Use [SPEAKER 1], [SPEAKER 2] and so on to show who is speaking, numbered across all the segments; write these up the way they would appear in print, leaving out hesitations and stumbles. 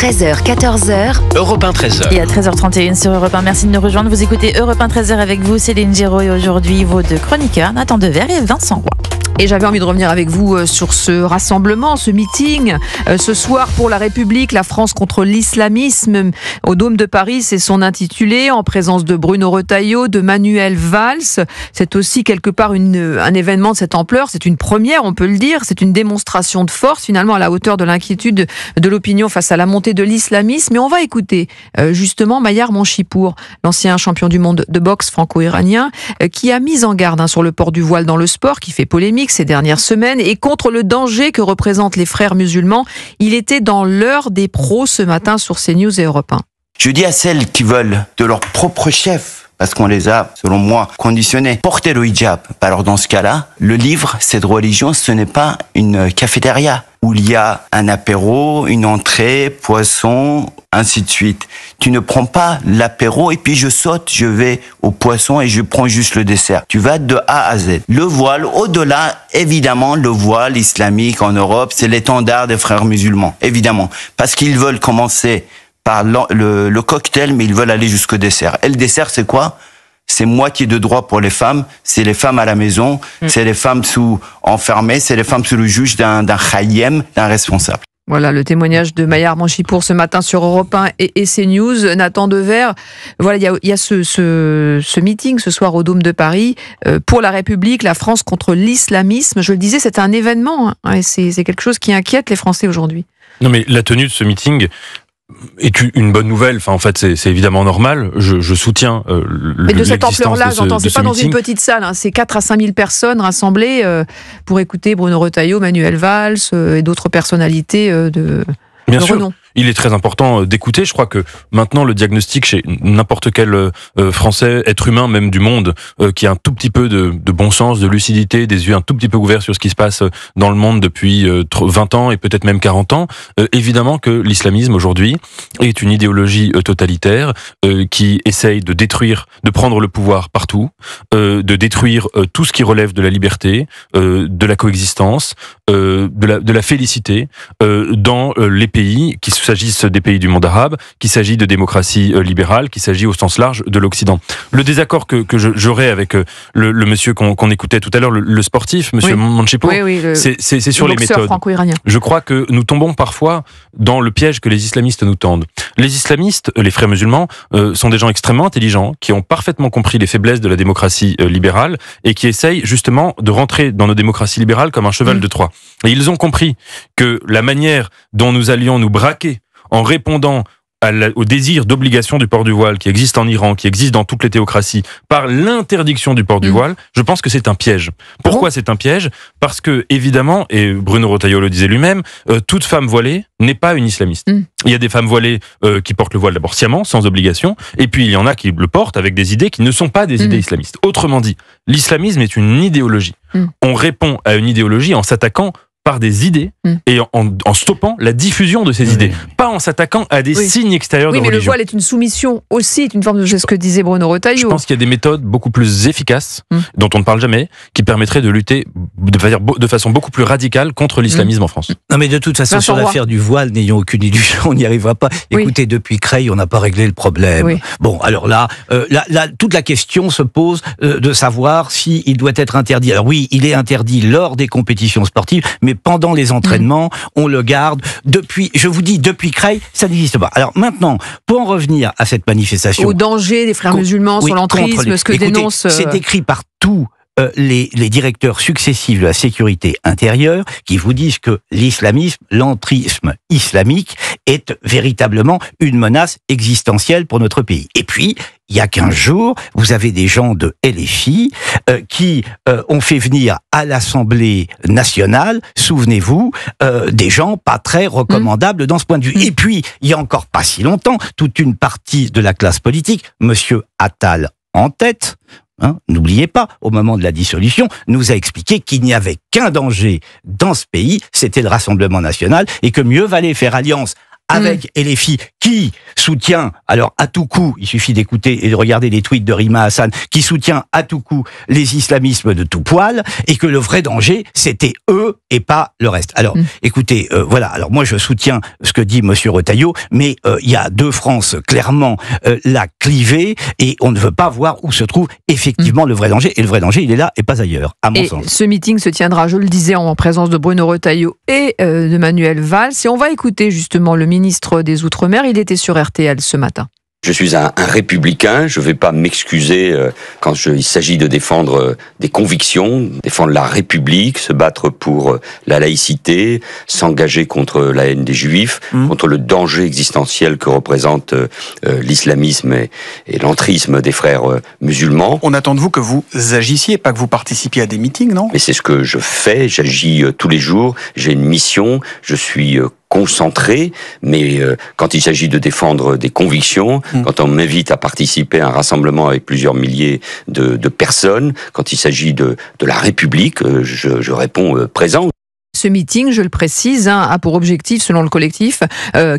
[SPEAKER 1] 13h, 14h.
[SPEAKER 2] Europe 1, 13h.
[SPEAKER 3] Et à 13h31 sur Europe 1, merci de nous rejoindre. Vous écoutez Europe 1, 13h avec vous, Céline Giraud, et aujourd'hui vos deux chroniqueurs, Nathan Dever et Vincent Roy.
[SPEAKER 4] Et j'avais envie de revenir avec vous sur ce rassemblement, ce meeting, ce soir pour la République, la France contre l'islamisme au Dôme de Paris, c'est son intitulé, en présence de Bruno Retailleau, de Manuel Valls. C'est aussi quelque part un événement de cette ampleur, c'est une première, on peut le dire, c'est une démonstration de force finalement à la hauteur de l'inquiétude de l'opinion face à la montée de l'islamisme. Et on va écouter justement Mayar Monchipour, l'ancien champion du monde de boxe franco-iranien, qui a mis en garde sur le port du voile dans le sport, qui fait polémique ces dernières semaines, et contre le danger que représentent les frères musulmans. Il était dans l'heure des pros ce matin sur CNews et Europe 1.
[SPEAKER 5] Je dis à celles qui veulent de leur propre chef, parce qu'on les a, selon moi, conditionnés, porter le hijab. Alors dans ce cas-là, le livre, cette religion, ce n'est pas une cafétéria où il y a un apéro, une entrée, poisson, ainsi de suite. Tu ne prends pas l'apéro et puis je saute, je vais au poisson et je prends juste le dessert. Tu vas de A à Z. Le voile, au-delà, évidemment, le voile islamique en Europe, c'est l'étendard des frères musulmans, évidemment. Parce qu'ils veulent commencer par le cocktail, mais ils veulent aller jusqu'au dessert. Et le dessert, c'est quoi ? C'est moitié de droit pour les femmes, c'est les femmes à la maison, c'est les femmes enfermées, c'est les femmes sous le juge d'un khayyem, d'un responsable.
[SPEAKER 4] Voilà le témoignage de Mayar Monchipour ce matin sur Europe 1 et CNews. Nathan Dever, voilà, il y a ce meeting ce soir au Dôme de Paris pour la République, la France contre l'islamisme. Je le disais, c'est un événement, et c'est quelque chose qui inquiète les Français aujourd'hui.
[SPEAKER 6] Non, mais la tenue de ce meeting est une bonne nouvelle. Enfin, en fait, c'est évidemment normal. Je soutiens
[SPEAKER 4] mais de cette ampleur-là, j'entends, c'est pas dans une petite salle, c'est 4 à 5 000 personnes rassemblées pour écouter Bruno Retailleau, Manuel Valls et d'autres personnalités de renom.
[SPEAKER 6] Il est très important d'écouter. Je crois que maintenant, le diagnostic chez n'importe quel Français, être humain, même du monde, qui a un tout petit peu de bon sens, de lucidité, des yeux un tout petit peu ouverts sur ce qui se passe dans le monde depuis 20 ans et peut-être même 40 ans, évidemment que l'islamisme aujourd'hui est une idéologie totalitaire qui essaye de détruire, de prendre le pouvoir partout, de détruire tout ce qui relève de la liberté, de la coexistence, de la félicité dans les pays qui s'agisse des pays du monde arabe, qu'il s'agit de démocratie libérale, qu'il s'agit au sens large de l'Occident. Le désaccord que j'aurais avec le monsieur qu'on écoutait tout à l'heure, le sportif, monsieur Monchipour, c'est sur les méthodes. Je crois que nous tombons parfois dans le piège que les islamistes nous tendent. Les islamistes, les frères musulmans, sont des gens extrêmement intelligents, qui ont parfaitement compris les faiblesses de la démocratie libérale et qui essayent justement de rentrer dans nos démocraties libérales comme un cheval de Troie. Et ils ont compris que la manière dont nous allions nous braquer en répondant au désir d'obligation du port du voile qui existe en Iran, qui existe dans toutes les théocraties, par l'interdiction du port du voile, je pense que c'est un piège. Pourquoi c'est un piège ? Parce que, évidemment, et Bruno Retailleau le disait lui-même, toute femme voilée n'est pas une islamiste. Il y a des femmes voilées qui portent le voile d'abord sciemment, sans obligation, et puis il y en a qui le portent avec des idées qui ne sont pas des idées islamistes. Autrement dit, l'islamisme est une idéologie. On répond à une idéologie en s'attaquant par des idées et en stoppant la diffusion de ces idées, pas en s'attaquant à des signes extérieurs de religion. Oui, mais
[SPEAKER 4] le voile est une soumision aussi, est une forme de ce que disait Bruno Retailleau.
[SPEAKER 6] Je pense qu'il y a des méthodes beaucoup plus efficaces, dont on ne parle jamais, qui permettraient de lutter de façon beaucoup plus radicale contre l'islamisme en France.
[SPEAKER 7] Non, mais de toute façon, sur l'affaire du voile, n'ayons aucune illusion, on n'y arrivera pas. Écoutez, depuis Creil, on n'a pas réglé le problème. Bon, alors là, toute la question se pose de savoir s'il doit être interdit. Alors oui, il est interdit lors des compétitions sportives, mais pendant les entraînements, on le garde. Depuis Creil, ça n'existe pas. Alors maintenant, pour en revenir à cette manifestation...
[SPEAKER 4] Au danger des frères musulmans sur l'entrisme, ce que dénonce...
[SPEAKER 7] C'est écrit par tous les directeurs successifs de la sécurité intérieure qui vous disent que l'islamisme, l'entrisme islamique est véritablement une menace existentielle pour notre pays. Et puis, il y a 15 jours, vous avez des gens de LFI qui ont fait venir à l'Assemblée nationale, souvenez-vous, des gens pas très recommandables dans ce point de vue. Et puis, il y a encore pas si longtemps, toute une partie de la classe politique, monsieur Attal en tête, n'oubliez pas, au moment de la dissolution, nous a expliqué qu'il n'y avait qu'un danger dans ce pays, c'était le Rassemblement national, et que mieux valait faire alliance avec LFI, qui soutient, alors à tout coup, il suffit d'écouter et de regarder les tweets de Rima Hassan, qui soutient à tout coup les islamismes de tout poil, et que le vrai danger, c'était eux et pas le reste. Alors, écoutez, voilà, alors moi je soutiens ce que dit Monsieur Retailleau, mais il y a deux France clairement la clivée, et on ne veut pas voir où se trouve effectivement le vrai danger, et le vrai danger, il est là et pas ailleurs, à mon sens.
[SPEAKER 4] Ce meeting se tiendra, je le disais, en présence de Bruno Retailleau et de Manuel Valls, et on va écouter justement le ministre des Outre-mer, il était sur RTL ce matin.
[SPEAKER 1] Je suis un républicain, je ne vais pas m'excuser quand il s'agit de défendre des convictions, défendre la République, se battre pour la laïcité, s'engager contre la haine des Juifs, contre le danger existentiel que représente l'islamisme et l'entrisme des frères musulmans.
[SPEAKER 2] On attend de vous que vous agissiez, pas que vous participiez à des meetings, non?
[SPEAKER 1] Mais c'est ce que je fais, j'agis tous les jours, j'ai une mission, je suis concentré, mais quand il s'agit de défendre des convictions, quand on m'invite à participer à un rassemblement avec plusieurs milliers de personnes, quand il s'agit de la République, je réponds présent.
[SPEAKER 4] Ce meeting, je le précise, a pour objectif, selon le collectif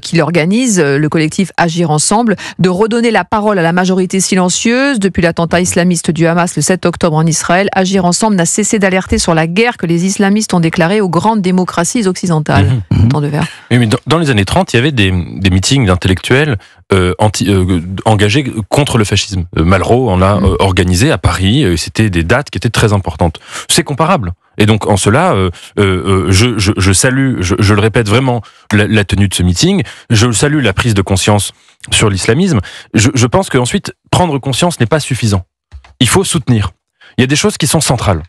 [SPEAKER 4] qui l'organise, le collectif Agir Ensemble, de redonner la parole à la majorité silencieuse. Depuis l'attentat islamiste du Hamas le 7 octobre en Israël, Agir Ensemble n'a cessé d'alerter sur la guerre que les islamistes ont déclarée aux grandes démocraties occidentales. Temps de verre.
[SPEAKER 6] Oui, mais dans les années 30, il y avait des meetings d'intellectuels engagés contre le fascisme. Malraux en a organisé à Paris, c'était des dates qui étaient très importantes. C'est comparable. Et donc en cela, je salue, je le répète vraiment, la tenue de ce meeting. Je salue la prise de conscience sur l'islamisme. Je pense qu'ensuite, prendre conscience n'est pas suffisant. Il faut soutenir. Il y a des choses qui sont centrales.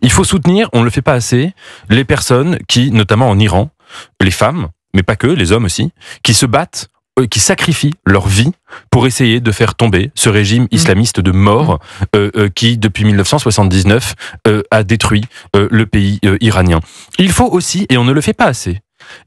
[SPEAKER 6] Il faut soutenir, on ne le fait pas assez, les personnes qui, notamment en Iran, les femmes, mais pas que, les hommes aussi, qui se battent, qui sacrifient leur vie pour essayer de faire tomber ce régime islamiste de mort qui, depuis 1979, a détruit le pays iranien. Il faut aussi, et on ne le fait pas assez,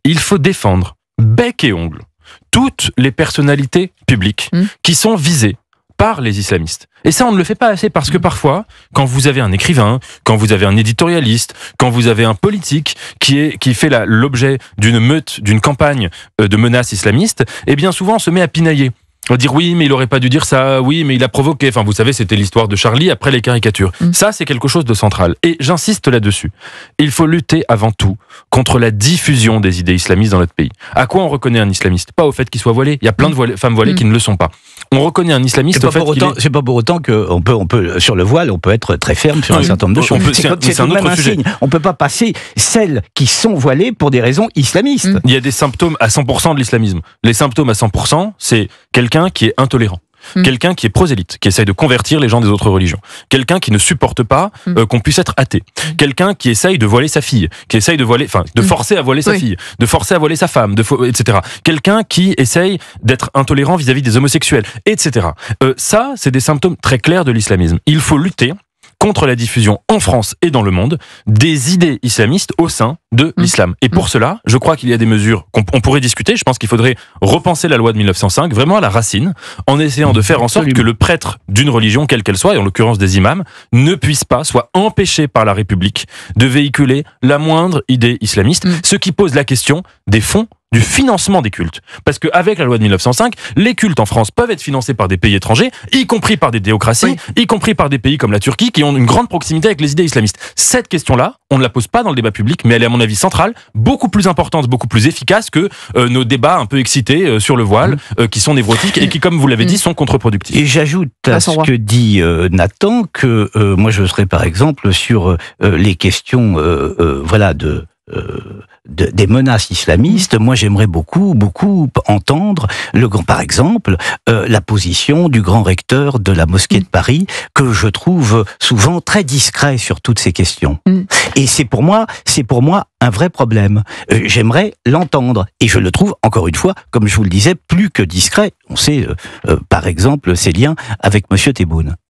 [SPEAKER 6] il faut défendre bec et ongle toutes les personnalités publiques qui sont visées par les islamistes. Et ça, on ne le fait pas assez parce que parfois, quand vous avez un écrivain, quand vous avez un éditorialiste, quand vous avez un politique qui fait l'objet d'une meute, d'une campagne de menaces islamistes, eh bien souvent on se met à pinailler. On va dire oui, mais il aurait pas dû dire ça, oui, mais il a provoqué. Enfin, vous savez, c'était l'histoire de Charlie après les caricatures. Ça, c'est quelque chose de central. Et j'insiste là-dessus. Il faut lutter avant tout contre la diffusion des idées islamistes dans notre pays. À quoi on reconnaît un islamiste? Pas au fait qu'il soit voilé. Il y a plein de femmes voilées qui ne le sont pas. On reconnaît un islamiste au fait qu'il est...
[SPEAKER 7] C'est pas pour autant qu'on peut, sur le voile, on peut être très ferme sur un certain nombre de choses. C'est un autre sujet. On peut pas passer celles qui sont voilées pour des raisons islamistes.
[SPEAKER 6] Il y a des symptômes à 100% de l'islamisme. Les symptômes à 100%, c'est quelqu'un qui est intolérant. Quelqu'un qui est prosélyte, qui essaye de convertir les gens des autres religions. Quelqu'un qui ne supporte pas qu'on puisse être athée. Quelqu'un qui essaye de voiler sa fille, qui essaye de voiler, de forcer à voiler sa fille, de forcer à voiler sa femme, etc. Quelqu'un qui essaye d'être intolérant vis-à-vis des homosexuels, etc. Ça, c'est des symptômes très clairs de l'islamisme. Il faut lutter contre la diffusion en France et dans le monde des idées islamistes au sein de l'islam. Et pour cela, je crois qu'il y a des mesures qu'on pourrait discuter. Je pense qu'il faudrait repenser la loi de 1905, vraiment à la racine, en essayant de faire en sorte que le prêtre d'une religion, quelle qu'elle soit, et en l'occurrence des imams, ne puisse pas, soit empêché par la République de véhiculer la moindre idée islamiste, ce qui pose la question des fonds du financement des cultes. Parce qu'avec la loi de 1905, les cultes en France peuvent être financés par des pays étrangers, y compris par des théocraties, y compris par des pays comme la Turquie, qui ont une grande proximité avec les idées islamistes. Cette question-là, on ne la pose pas dans le débat public, mais elle est à mon avis centrale, beaucoup plus importante, beaucoup plus efficace que nos débats un peu excités sur le voile, qui sont névrotiques et qui, comme vous l'avez dit, sont contre-productifs.
[SPEAKER 7] Et j'ajoute à ce que dit Nathan que moi je serais par exemple sur les questions des menaces islamistes. Moi, j'aimerais beaucoup entendre, par exemple, la position du grand recteur de la mosquée de Paris, que je trouve souvent très discret sur toutes ces questions. Et c'est pour moi un vrai problème. J'aimerais l'entendre. Et je le trouve, encore une fois, comme je vous le disais, plus que discret. On sait, par exemple, ses liens avec Monsieur Tebboune.